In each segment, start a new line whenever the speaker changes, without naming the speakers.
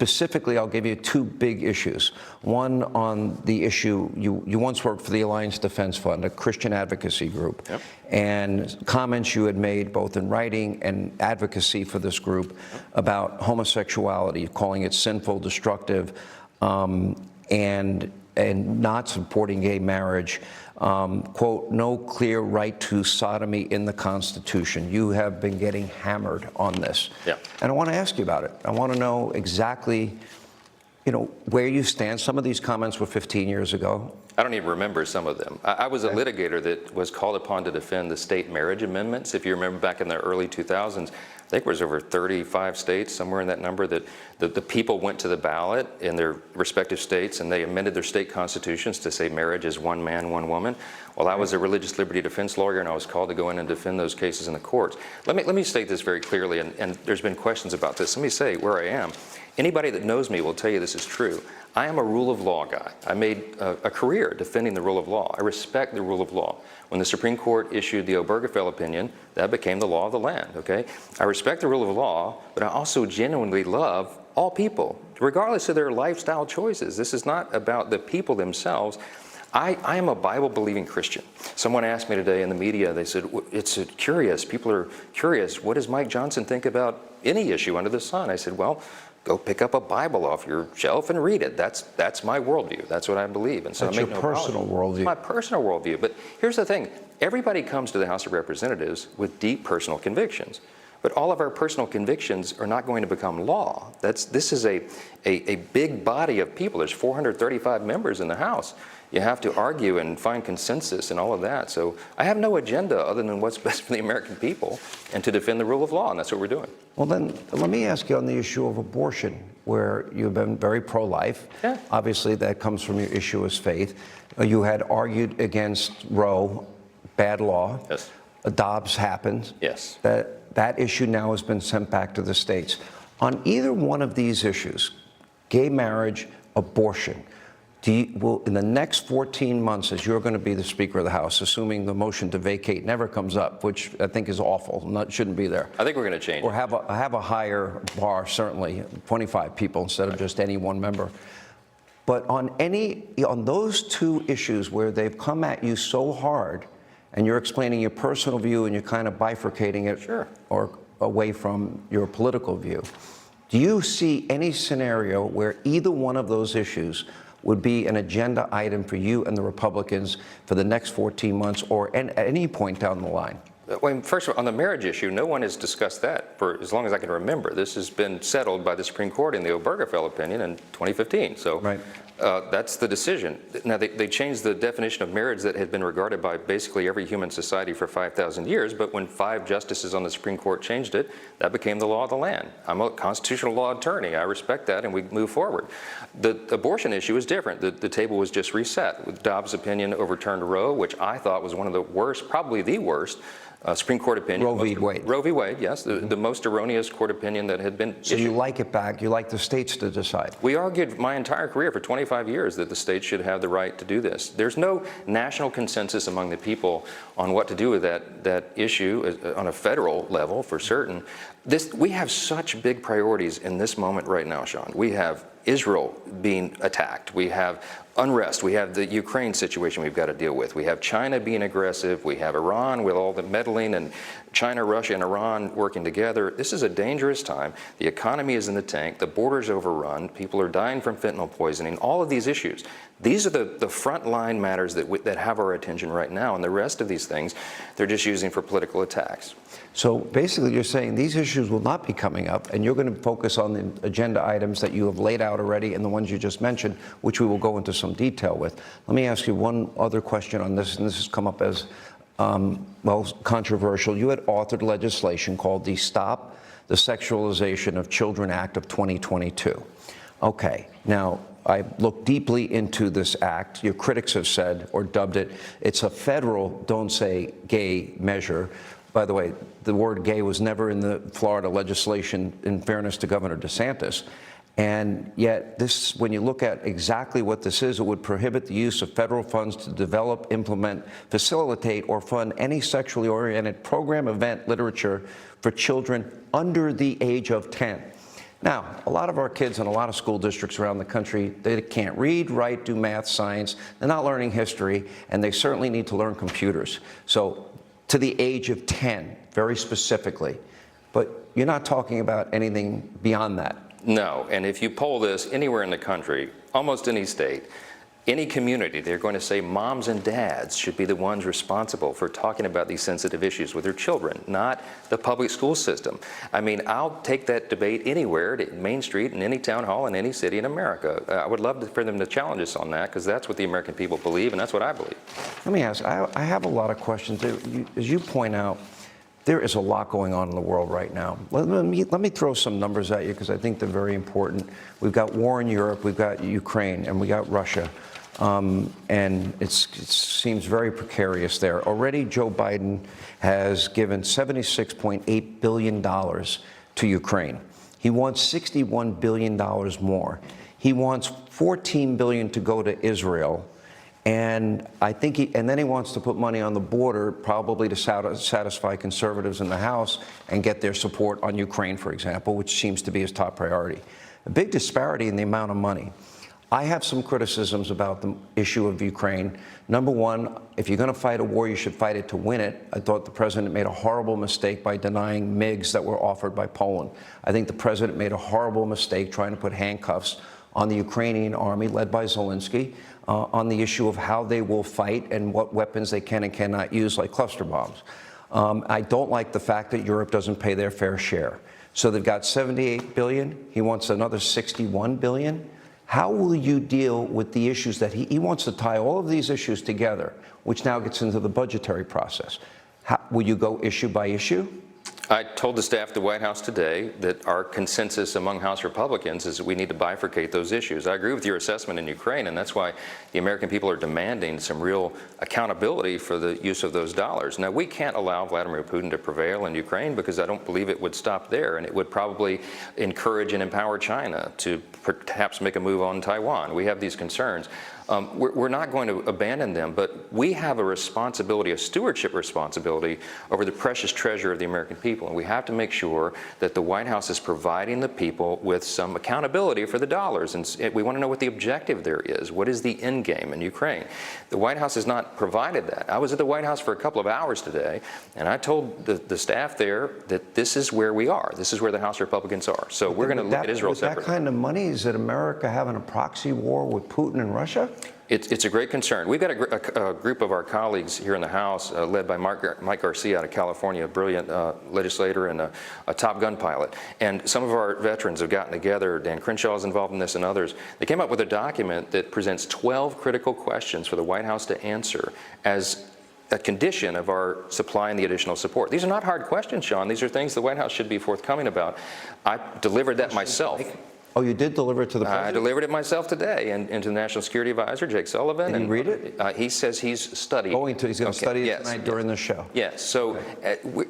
specifically, I'll give you two big issues. One on the issue, you once worked for the Alliance Defense Fund, a Christian advocacy group, yep. And comments you had made both in writing and advocacy for this group about homosexuality, calling it sinful, destructive, and not supporting gay marriage. Quote, no clear right to sodomy in the Constitution. You have been getting hammered on this. Yeah. And I want to ask you about it. I want to know exactly, where you stand. Some of these comments were 15 years ago.
I don't even remember some of them. I was a litigator that was called upon to defend the state marriage amendments. If you remember back in the early 2000s, I think it was over 35 states, somewhere in that number, that the people went to the ballot in their respective states and they amended their state constitutions to say marriage is one man, one woman. Well, I was a religious liberty defense lawyer and I was called to go in and defend those cases in the courts. Let me state this very clearly, and there's been questions about this. Let me say where I am. Anybody that knows me will tell you this is true. I am a rule of law guy. I made a career defending the rule of law. I respect the rule of law. When the Supreme Court issued the Obergefell opinion, that became the law of the land, okay? I respect the rule of law, but I also genuinely love all people, regardless of their lifestyle choices. This is not about the people themselves. I am a Bible-believing Christian. Someone asked me today in the media, they said, it's curious, people are curious, what does Mike Johnson think about any issue under the sun? I said, well, go pick up a Bible off your shelf and read it. That's my worldview. That's what I believe. And so
that's your personal worldview.
It's my personal worldview. But here's the thing. Everybody comes to the House of Representatives with deep personal convictions. But all of our personal convictions are not going to become law. This is a big body of people. There's 435 members in the House. You have to argue and find consensus and all of that. So I have no agenda other than what's best for the American people and to defend the rule of law, and that's what we're doing.
Well, then let me ask you on the issue of abortion, where you've been very pro-life. Yeah. Obviously, that comes from your issue as faith. You had argued against Roe, bad law.
Yes.
Dobbs happened.
Yes.
That issue now has been sent back to the states. On either one of these issues, gay marriage, abortion, in the next 14 months, as you're going to be the Speaker of the House, assuming the motion to vacate never comes up, which I think is awful, shouldn't be there.
I think we're going to change.
Or have a higher bar, certainly, 25 people instead of just any one member. But on those two issues where they've come at you so hard, and you're explaining your personal view and you're kind of bifurcating it
sure.
or away from your political view, do you see any scenario where either one of those issues would be an agenda item for you and the Republicans for the next 14 months or at any point down the line?
Well, first of all, on the marriage issue, no one has discussed that for as long as I can remember. This has been settled by the Supreme Court in the Obergefell opinion in 2015. So right. That's the decision. Now, they changed the definition of marriage that had been regarded by basically every human society for 5,000 years, but when 5 justices on the Supreme Court changed it, that became the law of the land. I'm a constitutional law attorney. I respect that, and we move forward. The abortion issue is different. The table was just reset. With Dobbs' opinion overturned Roe, which I thought was one of the worst, probably the worst, Supreme Court opinion.
Roe v. Wade.
Roe v. Wade, yes, the most erroneous court opinion that had been
So
issued.
you like it back, you like the states to decide?
We argued my entire career for 25 years that the states should have the right to do this. There's no national consensus among the people on what to do with that issue on a federal level, for certain. We have such big priorities in this moment right now, Sean. We have Israel being attacked. We have unrest. We have the Ukraine situation we've got to deal with. We have China being aggressive. We have Iran with all the meddling, and China, Russia, and Iran working together. This is a dangerous time. The economy is in the tank. The border's overrun. People are dying from fentanyl poisoning. All of these issues. These are the frontline matters that have our attention right now, and the rest of these things, they're just using for political attacks.
So basically you're saying these issues will not be coming up, and you're going to focus on the agenda items that you have laid out already and the ones you just mentioned, which we will go into some detail with. Let me ask you one other question on this, and this has come up as, controversial. You had authored legislation called the Stop the Sexualization of Children Act of 2022. Okay, now, I looked deeply into this act. Your critics have said, or dubbed it, it's a federal don't say gay measure. By the way, the word gay was never in the Florida legislation, in fairness to Governor DeSantis. And yet, this, when you look at exactly what this is, it would prohibit the use of federal funds to develop, implement, facilitate, or fund any sexually oriented program, event, literature for children under the age of 10. Now, a lot of our kids in a lot of school districts around the country, they can't read, write, do math, science. They're not learning history, and they certainly need to learn computers. So to the age of 10, very specifically. But you're not talking about anything beyond that.
No, and if you poll this anywhere in the country, almost any state, any community, they're going to say moms and dads should be the ones responsible for talking about these sensitive issues with their children, not the public school system. I mean, I'll take that debate anywhere, to Main Street, in any town hall, in any city in America. I would love for them to challenge us on that, because that's what the American people believe, and that's what I believe.
Let me ask, I have a lot of questions. As you point out, there is a lot going on in the world right now. Let me throw some numbers at you, because I think they're very important. We've got war in Europe, we've got Ukraine, and we got Russia. And it seems very precarious there. Already, Joe Biden has given $76.8 billion to Ukraine. He wants $61 billion more. He wants $14 billion to go to Israel. And I think then he wants to put money on the border, probably to satisfy conservatives in the House and get their support on Ukraine, for example, which seems to be his top priority. A big disparity in the amount of money. I have some criticisms about the issue of Ukraine. Number one, if you're going to fight a war, you should fight it to win it. I thought the president made a horrible mistake by denying MiGs that were offered by Poland. I think the president made a horrible mistake trying to put handcuffs on the Ukrainian army, led by Zelensky, on the issue of how they will fight and what weapons they can and cannot use, like cluster bombs. I don't like the fact that Europe doesn't pay their fair share. So they've got $78 billion. He wants another $61 billion. How will you deal with the issues that he wants to tie all of these issues together, which now gets into the budgetary process? Will you go issue by issue?
I told the staff at the White House today that our consensus among House Republicans is that we need to bifurcate those issues. I agree with your assessment in Ukraine, and that's why the American people are demanding some real accountability for the use of those dollars. Now, we can't allow Vladimir Putin to prevail in Ukraine, because I don't believe it would stop there, and it would probably encourage and empower China to perhaps make a move on Taiwan. We have these concerns. We're not going to abandon them, but we have a responsibility, a stewardship responsibility over the precious treasure of the American people. And we have to make sure that the White House is providing the people with some accountability for the dollars. And we want to know what the objective there is. What is the end game in Ukraine? The White House has not provided that. I was at the White House for a couple of hours today, and I told the staff there that this is where we are. This is where the House Republicans are. So we're going to look at Israel separately.
With that kind of money, is it America having a proxy war with Putin and Russia?
It's a great concern. We've got a group of our colleagues here in the House, led by Mike Garcia out of California, a brilliant legislator and a Top Gun pilot. And some of our veterans have gotten together. Dan Crenshaw is involved in this, and others. They came up with a document that presents 12 critical questions for the White House to answer as a condition of our supplying the additional support. These are not hard questions, Sean. These are things the White House should be forthcoming about. I delivered that myself.
Oh, you did deliver it to the president?
I delivered it myself today, and to the National Security Advisor, Jake Sullivan.
Did he read it?
He says he's studied.
He's going to study it tonight during the show.
Yes. So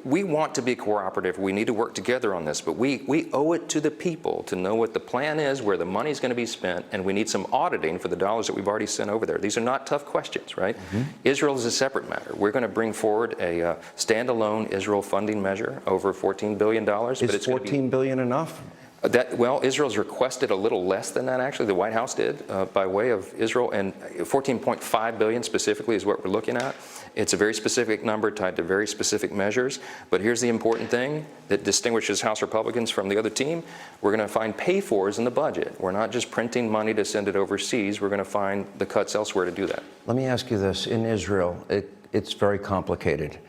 we want to be cooperative. We need to work together on this, but we owe it to the people to know what the plan is, where the money is going to be spent, and we need some auditing for the dollars that we've already sent over there. These are not tough questions, right? Mm-hmm. Israel is a separate matter. We're going to bring forward a standalone Israel funding measure over $14 billion.
Is $14 billion enough?
Israel's requested a little less than that, actually. The White House did, by way of Israel, and $14.5 billion specifically is what we're looking at. It's a very specific number tied to very specific measures. But here's the important thing that distinguishes House Republicans from the other team. We're going to find pay-fors in the budget. We're not just printing money to send it overseas. We're going to find the cuts elsewhere to do that.
Let me ask you this. In Israel, it's very complicated.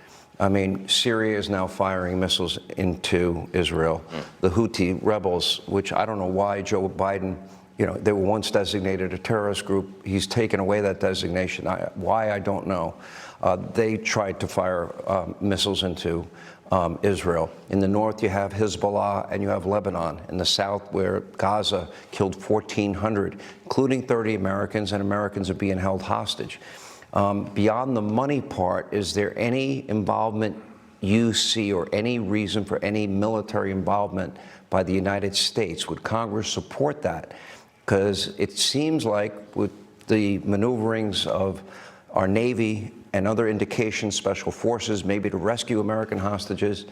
I mean, Syria is now firing missiles into Israel. The Houthi rebels, which I don't know why Joe Biden, they were once designated a terrorist group. He's taken away that designation. Why, I don't know. They tried to fire missiles into Israel. In the north, you have Hezbollah and you have Lebanon. In the south, where Gaza killed 1,400, including 30 Americans, and Americans are being held hostage. Beyond the money part, is there any involvement you see or any reason for any military involvement by the United States? Would Congress support that? Because it seems like with the maneuverings of our Navy and other indications, special forces, maybe to rescue American hostages,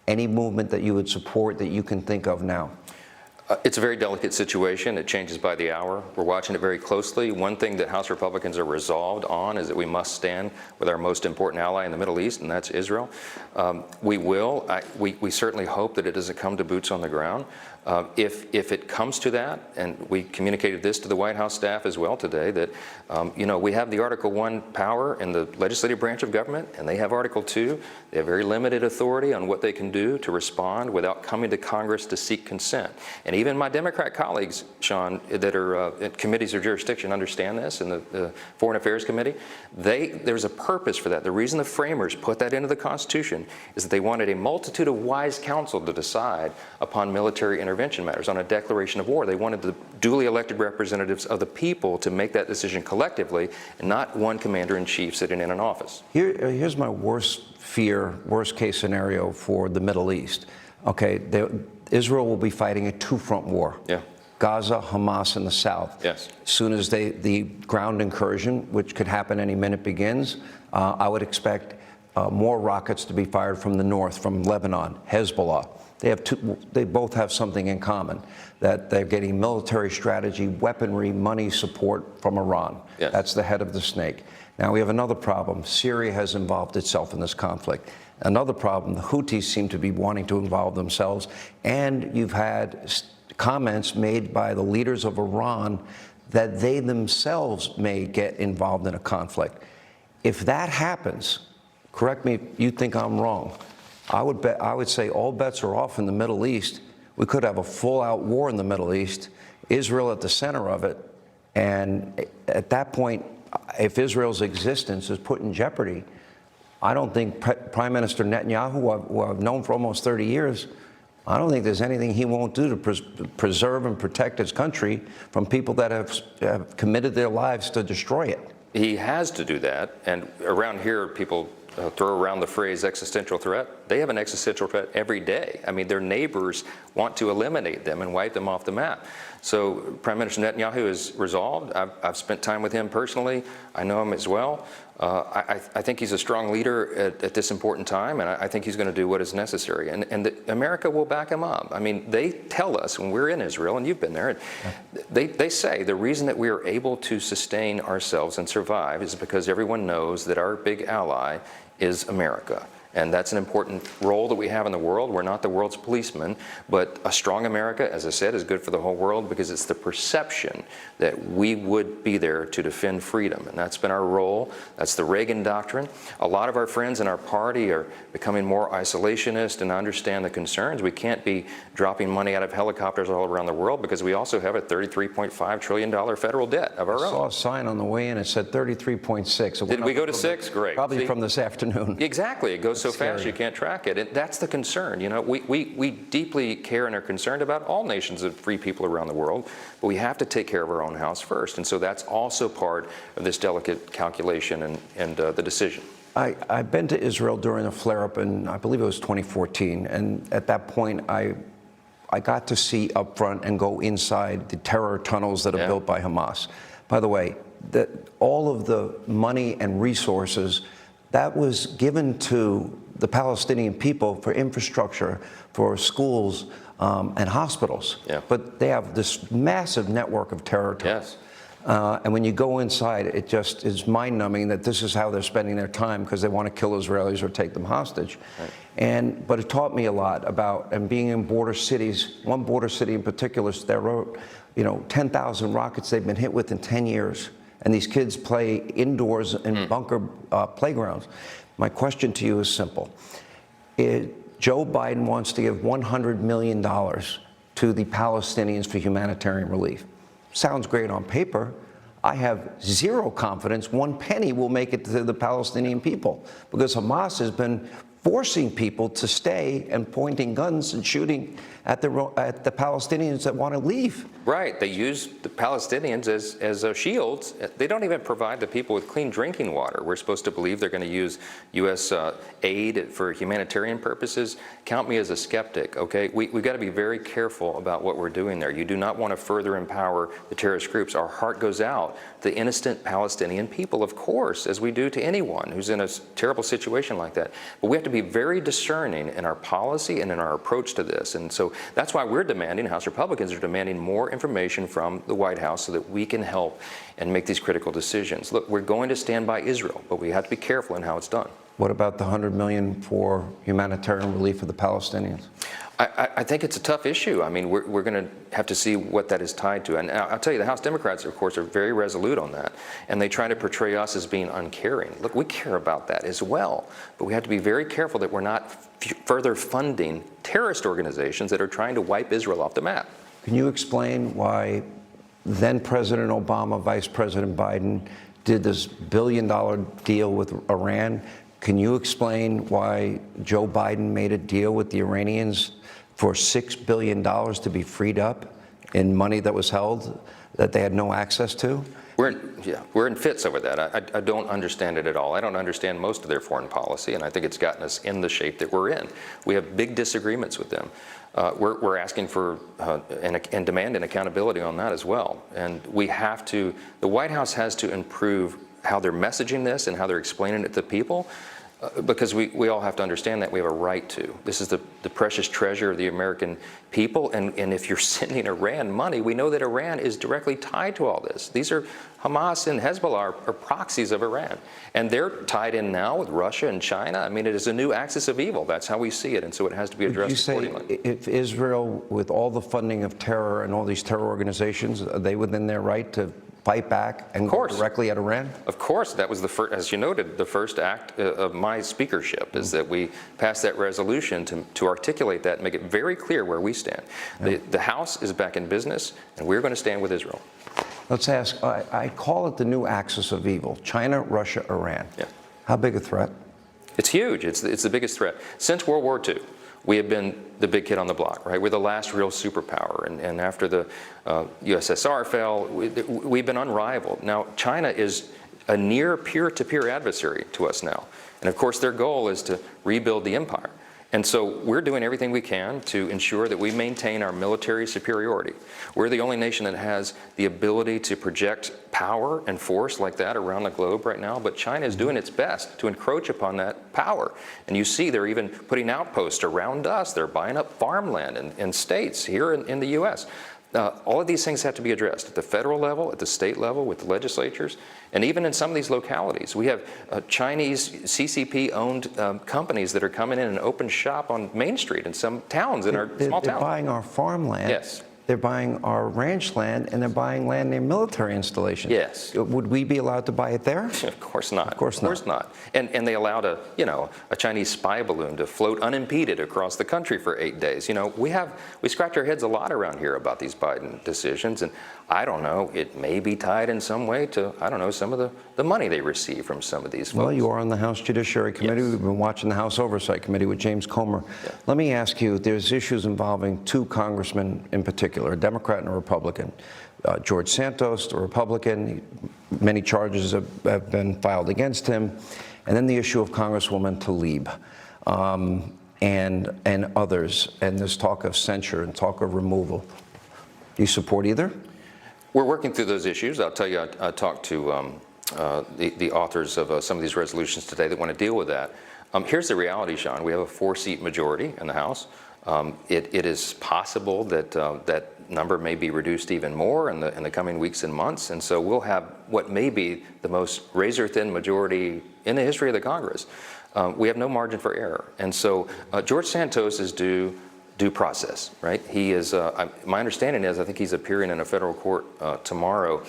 any movement that you would support that you can think of now?
It's a very delicate situation. It changes by the hour. We're watching it very closely. One thing that House Republicans are resolved on is that we must stand with our most important ally in the Middle East, and that's Israel. We certainly hope that it doesn't come to boots on the ground. If it comes to that, and we communicated this to the White House staff as well today, that we have the Article 1 power in the legislative branch of government, and they have Article 2. They have very limited authority on what they can do to respond without coming to Congress to seek consent. And even my Democrat colleagues, Sean, that are in committees of jurisdiction understand this, in the Foreign Affairs Committee. There's a purpose for that. The reason the framers put that into the Constitution is that they wanted a multitude of wise counsel to decide upon military intervention matters. On a declaration of war, they wanted the duly elected representatives of the people to make that decision collectively, and not one commander-in-chief sitting in an office.
Here's my worst fear, worst case scenario for the Middle East. Okay, Israel will be fighting a two-front war.
Yeah.
Gaza, Hamas in the south.
Yes.
As soon as the ground incursion, which could happen any minute, begins, I would expect more rockets to be fired from the north, from Lebanon, Hezbollah. They both have something in common, that they're getting military strategy, weaponry, money support from Iran.
Yes.
That's the head of the snake. Now we have another problem. Syria has involved itself in this conflict. Another problem, the Houthis seem to be wanting to involve themselves, and you've had comments made by the leaders of Iran that they themselves may get involved in a conflict. If that happens, correct me if you think I'm wrong, I would say all bets are off in the Middle East. We could have a full-out war in the Middle East, Israel at the center of it, and at that point, if Israel's existence is put in jeopardy, I don't think Prime Minister Netanyahu, who I've known for almost 30 years, I don't think there's anything he won't do to preserve and protect his country from people that have committed their lives to destroy it.
He has to do that, and around here, people throw around the phrase existential threat. They have an existential threat every day. I mean, their neighbors want to eliminate them and wipe them off the map. So Prime Minister Netanyahu is resolved. I've spent time with him personally. I know him as well. I think he's a strong leader at this important time, and I think he's going to do what is necessary. And America will back him up. I mean, they tell us when we're in Israel, and you've been there, they say the reason that we are able to sustain ourselves and survive is because everyone knows that our big ally is America. And that's an important role that we have in the world. We're not the world's policeman, but a strong America, as I said, is good for the whole world because it's the perception that we would be there to defend freedom. And that's been our role. That's the Reagan doctrine. A lot of our friends in our party are becoming more isolationist and understand the concerns. We can't be dropping money out of helicopters all around the world because we also have a $33.5 trillion federal debt of our own.
I saw a sign on the way in, it said 33.6.
Did we go to 6? Great.
Probably
See?
From this afternoon.
Exactly. It goes so
Scary.
fast you can't track it. And that's the concern. You know, we deeply care and are concerned about all nations of free people around the world, but we have to take care of our own house first. And so that's also part of this delicate calculation and the decision.
I've been to Israel during a flare-up in, I believe it was 2014, and at that point I got to see up front and go inside the terror tunnels that are built by Hamas. By the way, all of the money and resources that was given to the Palestinian people for infrastructure, for schools and hospitals.
Yeah.
But they have this massive network of terror tunnels.
Yes.
And when you go inside, it just is mind-numbing that this is how they're spending their time because they want to kill Israelis or take them hostage. Right. But it taught me a lot about, and being in border cities, one border city in particular, that wrote, 10,000 rockets they've been hit with in 10 years. And these kids play indoors in bunker playgrounds. My question to you is simple. Joe Biden wants to give $100 million to the Palestinians for humanitarian relief. Sounds great on paper. I have zero confidence one penny will make it to the Palestinian people because Hamas has been forcing people to stay and pointing guns and shooting at the Palestinians that want to leave.
Right. They use the Palestinians as shields. They don't even provide the people with clean drinking water. We're supposed to believe they're going to use U.S. Aid for humanitarian purposes. Count me as a skeptic, okay? We've got to be very careful about what we're doing there. You do not want to further empower the terrorist groups. Our heart goes out to the innocent Palestinian people, of course, as we do to anyone who's in a terrible situation like that. But we have to be very discerning in our policy and in our approach to this. And so that's why we're demanding, House Republicans are demanding more information from the White House so that we can help and make these critical decisions. Look, we're going to stand by Israel, but we have to be careful in how it's done.
What about the $100 million for humanitarian relief for the Palestinians?
I think it's a tough issue. I mean, we're going to have to see what that is tied to. And I'll tell you, the House Democrats, of course, are very resolute on that. And they try to portray us as being uncaring. Look, we care about that as well. But we have to be very careful that we're not further funding terrorist organizations that are trying to wipe Israel off the map.
Can you explain why then President Obama, Vice President Biden did this billion-dollar deal with Iran? Can you explain why Joe Biden made a deal with the Iranians for $6 billion to be freed up in money that was held that they had no access to?
We're in fits over that. I don't understand it at all. I don't understand most of their foreign policy, and I think it's gotten us in the shape that we're in. We have big disagreements with them. We're asking for and demanding accountability on that as well. And we have to, the White House has to improve how they're messaging this and how they're explaining it to people. Because we all have to understand that we have a right to. This is the precious treasure of the American people, and if you're sending Iran money, we know that Iran is directly tied to all this. These are Hamas and Hezbollah are proxies of Iran, and they're tied in now with Russia and China. I mean, it is a new axis of evil. That's how we see it, and so it has to be addressed accordingly.
Would you say if Israel, with all the funding of terror and all these terror organizations, are they within their right to fight back and go directly at Iran?
Of course. That was the first, as you noted, the first act of my speakership is that we passed that resolution to articulate that and make it very clear where we stand. The House is back in business, and we're going to stand with Israel.
Let's ask, I call it the new axis of evil, China, Russia, Iran.
Yeah.
How big a threat?
It's huge. It's the biggest threat. Since World War II, we have been the big kid on the block, right? We're the last real superpower. And after the USSR fell, we've been unrivaled. Now, China is a near peer-to-peer adversary to us now. And of course, their goal is to rebuild the empire. And so we're doing everything we can to ensure that we maintain our military superiority. We're the only nation that has the ability to project power and force like that around the globe right now, but China is doing its best to encroach upon that power. And you see they're even putting outposts around us. They're buying up farmland in states here in the U.S. All of these things have to be addressed at the federal level, at the state level, with the legislatures, and even in some of these localities. We have Chinese CCP-owned companies that are coming in and open shop on Main Street in some towns, in our small towns.
They're buying our farmland.
Yes.
They're buying our ranch land, and they're buying land near military installations.
Yes.
Would we be allowed to buy it there?
Of course not.
Of course not.
Of course not. And they allowed a Chinese spy balloon to float unimpeded across the country for 8 days. We scratch our heads a lot around here about these Biden decisions, and I don't know, it may be tied in some way to, I don't know, some of the money they receive from some of these folks.
Well, you are on the House Judiciary Committee.
Yes.
We've been watching the House Oversight Committee with James Comer.
Yeah.
Let me ask you, there's issues involving two congressmen in particular, a Democrat and a Republican. George Santos, the Republican, many charges have been filed against him. And then the issue of Congresswoman Tlaib and others, and this talk of censure and talk of removal. Do you support either?
We're working through those issues. I'll tell you, I talked to the authors of some of these resolutions today that want to deal with that. Here's the reality, Sean. We have a 4-seat majority in the House. It is possible that that number may be reduced even more in the coming weeks and months, and so we'll have what may be the most razor-thin majority in the history of the Congress. We have no margin for error, and so George Santos is due process, right? He is, my understanding is, I think he's appearing in a federal court tomorrow,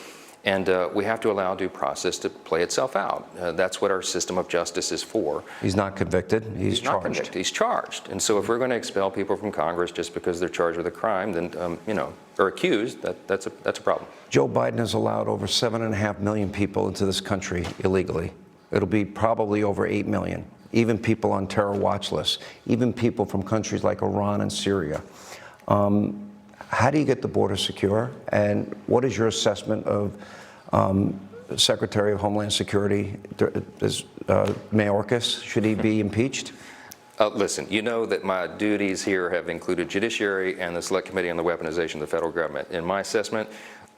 and we have to allow due process to play itself out. That's what our system of justice is for.
He's not convicted, he's charged.
Not convicted. He's charged. And so if we're going to expel people from Congress just because they're charged with a crime, then, or accused, that's a problem.
Joe Biden has allowed over 7.5 million people into this country illegally. It'll be probably over 8 million. Even people on terror watch lists, even people from countries like Iran and Syria. How do you get the border secure? And what is your assessment of Secretary of Homeland Security, Mayorkas? Should he be impeached?
Listen, you know that my duties here have included Judiciary and the Select Committee on the Weaponization of the Federal Government. In my assessment,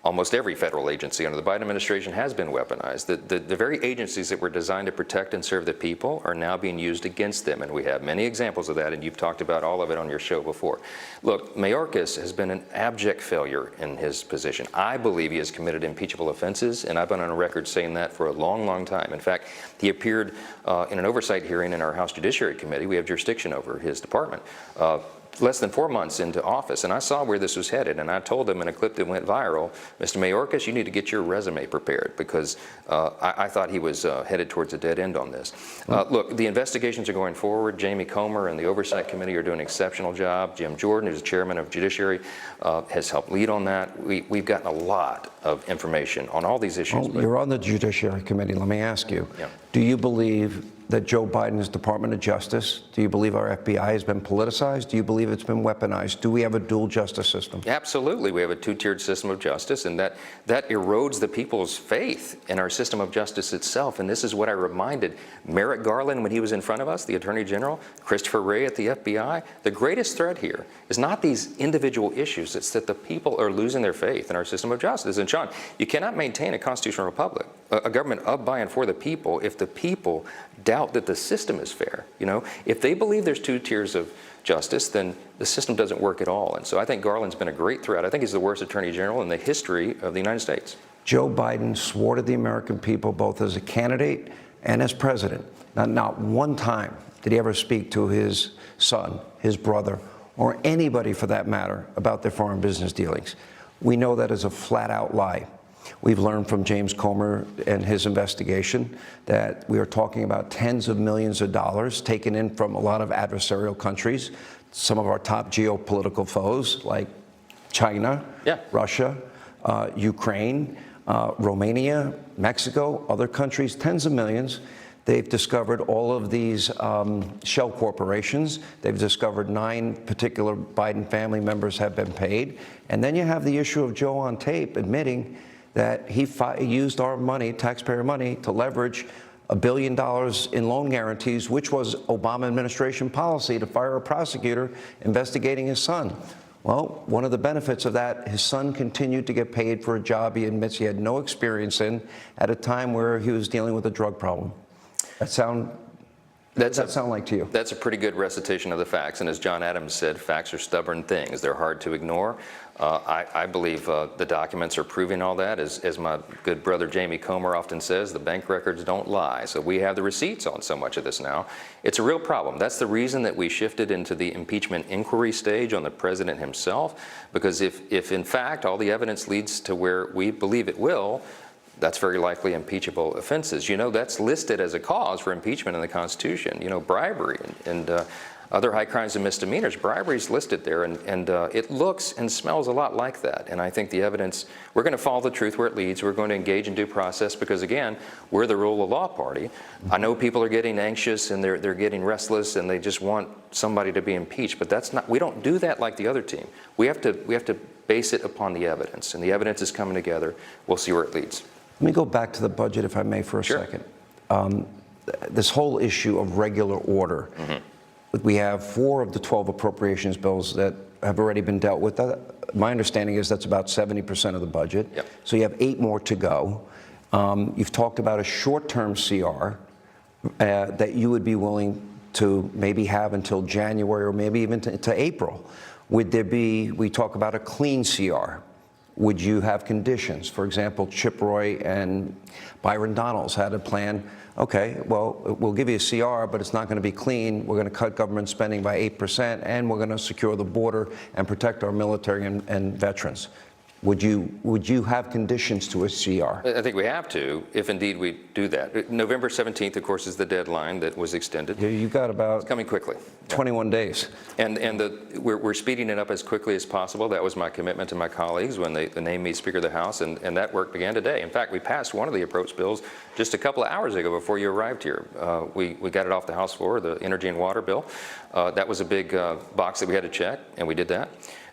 almost every federal agency under the Biden administration has been weaponized. The very agencies that were designed to protect and serve the people are now being used against them, and we have many examples of that, and you've talked about all of it on your show before. Look, Mayorkas has been an abject failure in his position. I believe he has committed impeachable offenses, and I've been on a record saying that for a long, long time. In fact, he appeared in an oversight hearing in our House Judiciary Committee. We have jurisdiction over his department. Less than 4 months into office, and I saw where this was headed, and I told him in a clip that went viral, Mr. Mayorkas, you need to get your resume prepared, because I thought he was headed towards a dead end on this. Look, the investigations are going forward. Jamie Comer and the Oversight Committee are doing an exceptional job. Jim Jordan, who's chairman of Judiciary, has helped lead on that. We've gotten a lot of information on all these issues.
Well, you're on the Judiciary Committee. Let me ask you,
Yeah.
do you believe that Joe Biden's Department of Justice, do you believe our FBI has been politicized? Do you believe it's been weaponized? Do we have a dual justice system?
Absolutely. We have a two-tiered system of justice, and that erodes the people's faith in our system of justice itself. And this is what I reminded Merrick Garland when he was in front of us, the Attorney General, Christopher Wray at the FBI. The greatest threat here is not these individual issues. It's that the people are losing their faith in our system of justice. And Sean, you cannot maintain a constitutional republic, a government of, by, and for the people, if the people doubt that the system is fair. You know, if they believe there's two tiers of justice, then the system doesn't work at all. And so I think Garland's been a great threat. I think he's the worst Attorney General in the history of the United States.
Joe Biden swore to the American people, both as a candidate and as president. Not one time did he ever speak to his son, his brother, or anybody for that matter about their foreign business dealings. We know that is a flat-out lie. We've learned from James Comer and his investigation that we are talking about tens of millions of dollars taken in from a lot of adversarial countries, some of our top geopolitical foes like China, Russia, Ukraine, Romania, Mexico, other countries, tens of millions. They've discovered all of these shell corporations. They've discovered 9 particular Biden family members have been paid. And then you have the issue of Joe on tape admitting that he used our money, taxpayer money, to leverage $1 billion in loan guarantees, which was Obama administration policy to fire a prosecutor investigating his son. Well, one of the benefits of that, his son continued to get paid for a job he admits he had no experience in at a time where he was dealing with a drug problem. What does that sound like to you?
That's a pretty good recitation of the facts. And as John Adams said, facts are stubborn things. They're hard to ignore. I believe the documents are proving all that. As my good brother Jamie Comer often says, the bank records don't lie. So we have the receipts on so much of this now. It's a real problem. That's the reason that we shifted into the impeachment inquiry stage on the president himself. Because if in fact all the evidence leads to where we believe it will, that's very likely impeachable offenses. You know, that's listed as a cause for impeachment in the Constitution. You know, bribery and other high crimes and misdemeanors. Bribery is listed there, and it looks and smells a lot like that. And I think the evidence, we're going to follow the truth where it leads. We're going to engage in due process because, again, we're the rule of law party. I know people are getting anxious and they're getting restless and they just want somebody to be impeached, but that's not. We don't do that like the other team. We have to base it upon the evidence, and the evidence is coming together. We'll see where it leads.
Let me go back to the budget, if I may, for a second. This whole issue of regular order. We have 4 of the 12 appropriations bills that have already been dealt with. My understanding is that's about 70% of the budget. So you have 8 more to go. You've talked about a short-term CR that you would be willing to maybe have until January or maybe even to April. Would there be, we talk about a clean CR. Would you have conditions? For example, Chip Roy and Byron Donalds had a plan. Okay, well, we'll give you a CR, but it's not going to be clean. We're going to cut government spending by 8%, and we're going to secure the border and protect our military and veterans. Would you have conditions to a CR?
I think we have to, if indeed we do that. November 17th, of course, is the deadline that was extended.
Yeah, you've got about
it's coming quickly.
21 days.
And we're speeding it up as quickly as possible. That was my commitment to my colleagues when they named me Speaker of the House, and that work began today. In fact, we passed one of the approach bills just a couple of hours ago before you arrived here. We got it off the House floor, the Energy and Water bill. That was a big box that we had to check, and we did that.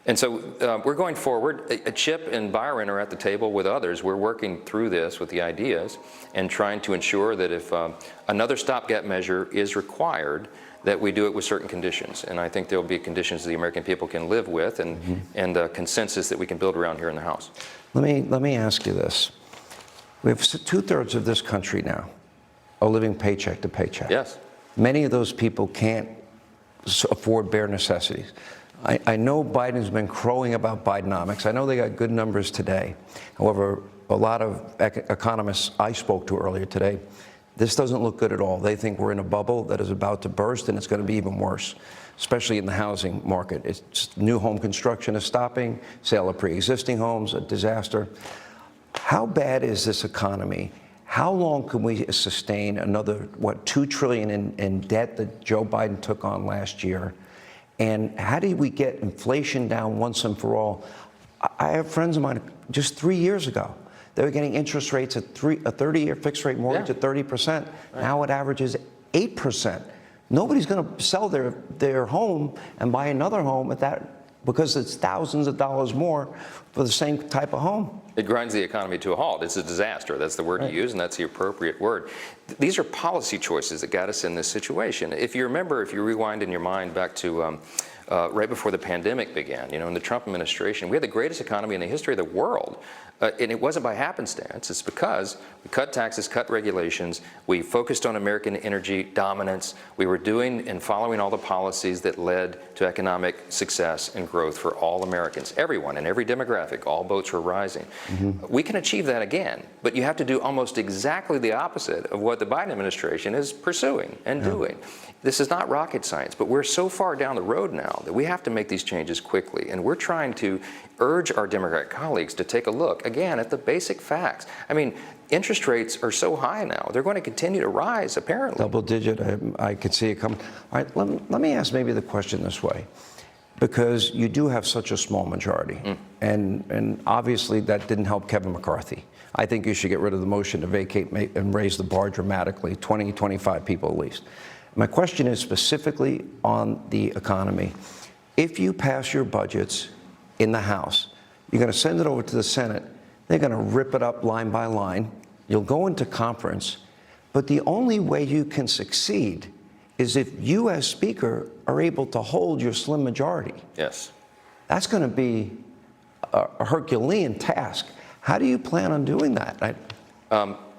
And so we're going forward. Chip and Byron are at the table with others. We're working through this with the ideas and trying to ensure that if another stopgap measure is required, that we do it with certain conditions. And I think there will be conditions the American people can live with and a consensus that we can build around here in the House.
Let me ask you this. We have 2/3 of this country now are living paycheck to paycheck.
Yes.
Many of those people can't afford bare necessities. I know Biden's been crowing about Bidenomics. I know they got good numbers today. However, a lot of economists I spoke to earlier today, this doesn't look good at all. They think we're in a bubble that is about to burst, and it's going to be even worse, especially in the housing market. It's new home construction is stopping, sale of pre-existing homes, a disaster. How bad is this economy? How long can we sustain another, $2 trillion in debt that Joe Biden took on last year? And how do we get inflation down once and for all? I have friends of mine just 3 years ago. They were getting interest rates at a 30-year fixed rate mortgage at 30%. Right. Now it averages 8%. Nobody's going to sell their home and buy another home at that because it's thousands of dollars more for the same type of home.
It grinds the economy to a halt. It's a disaster. That's the word you use, and that's the appropriate word. These are policy choices that got us in this situation. If you remember, if you rewind in your mind back to right before the pandemic began, in the Trump administration, we had the greatest economy in the history of the world. And it wasn't by happenstance. It's because we cut taxes, cut regulations. We focused on American energy dominance. We were doing and following all the policies that led to economic success and growth for all Americans, everyone in every demographic. All boats were rising. We can achieve that again, but you have to do almost exactly the opposite of what the Biden administration is pursuing and doing. This is not rocket science, but we're so far down the road now that we have to make these changes quickly. And we're trying to urge our Democrat colleagues to take a look, again, at the basic facts. I mean, interest rates are so high now. They're going to continue to rise, apparently.
Double digit, I could see it coming. All right, let me ask maybe the question this way. Because you do have such a small majority. And obviously that didn't help Kevin McCarthy. I think you should get rid of the motion to vacate and raise the bar dramatically, 20, 25 people at least. My question is specifically on the economy. If you pass your budgets in the House, you're going to send it over to the Senate. They're going to rip it up line by line. You'll go into conference. But the only way you can succeed is if you, as Speaker, are able to hold your slim majority.
Yes.
That's going to be a Herculean task. How do you plan on doing that?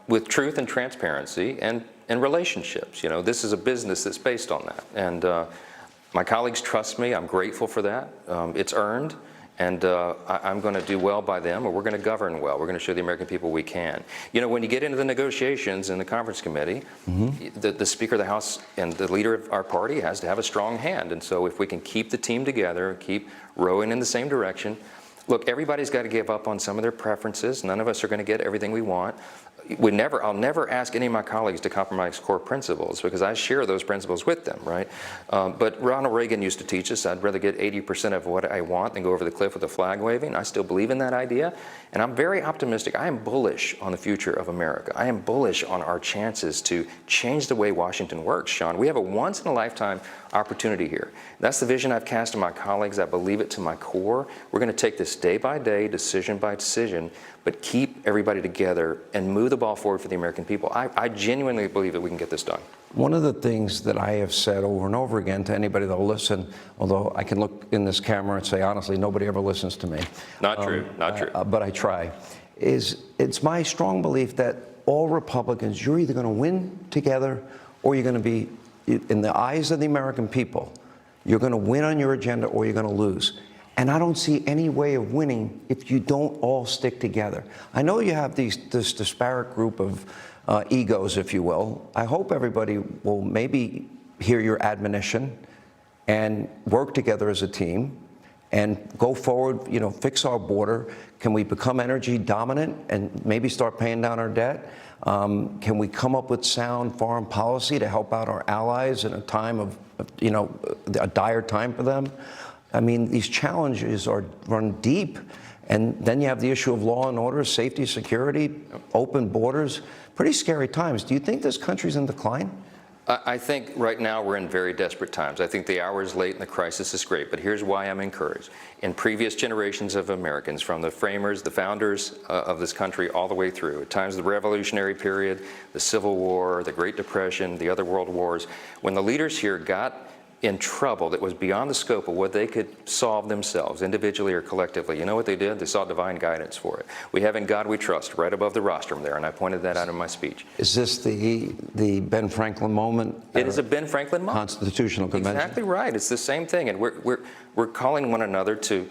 With truth and transparency and relationships. This is a business that's based on that. And my colleagues trust me. I'm grateful for that. It's earned. And I'm going to do well by them, or we're going to govern well. We're going to show the American people we can. When you get into the negotiations in the conference committee, the Speaker of the House and the leader of our party has to have a strong hand. And so if we can keep the team together, keep rowing in the same direction, look, everybody's got to give up on some of their preferences. None of us are going to get everything we want. I'll never ask any of my colleagues to compromise core principles because I share those principles with them, right? But Ronald Reagan used to teach us I'd rather get 80% of what I want than go over the cliff with a flag waving. I still believe in that idea, and I'm very optimistic. I am bullish on the future of America. I am bullish on our chances to change the way Washington works, Sean. We have a once-in-a-lifetime opportunity here. That's the vision I've cast to my colleagues. I believe it to my core. We're going to take this day by day, decision by decision, but keep everybody together and move the ball forward for the American people. I genuinely believe that we can get this done.
One of the things that I have said over and over again to anybody that will listen, although I can look in this camera and say, honestly, nobody ever listens to me.
Not true, not true.
But I try. It's my strong belief that all Republicans, you're either going to win together or you're going to be, in the eyes of the American people, you're going to win on your agenda or you're going to lose. And I don't see any way of winning if you don't all stick together. I know you have this disparate group of egos, if you will. I hope everybody will maybe hear your admonition and work together as a team and go forward, fix our border. Can we become energy dominant and maybe start paying down our debt? Can we come up with sound foreign policy to help out our allies in a time of, a dire time for them? I mean, these challenges run deep. And then you have the issue of law and order, safety, security, open borders, pretty scary times. Do you think this country's in decline?
I think right now we're in very desperate times. I think the hour is late and the crisis is great, but here's why I'm encouraged. In previous generations of Americans, from the framers, the founders of this country, all the way through, at times the Revolutionary period, the Civil War, the Great Depression, the other world wars, when the leaders here got in trouble that was beyond the scope of what they could solve themselves, individually or collectively, you know what they did? They sought divine guidance for it. We have In God We Trust right above the rostrum there, and I pointed that out in my speech.
Is this the Ben Franklin moment?
It is a Ben Franklin moment.
Constitutional Convention.
Exactly right. It's the same thing, and we're calling one another to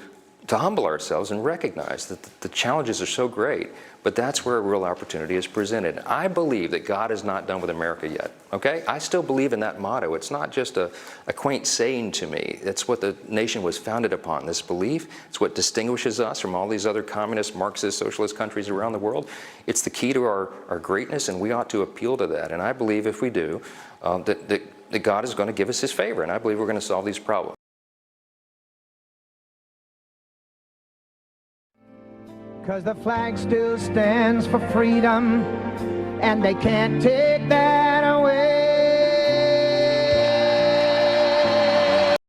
humble ourselves and recognize that the challenges are so great, but that's where a real opportunity is presented. I believe that God is not done with America yet, okay? I still believe in that motto. It's not just a quaint saying to me. It's what the nation was founded upon, this belief. It's what distinguishes us from all these other communist, Marxist, socialist countries around the world. It's the key to our greatness, and we ought to appeal to that. And I believe if we do, that God is going to give us his favor, and I believe we're going to solve these problems.
Cause the flag still stands for freedom, and they can't take that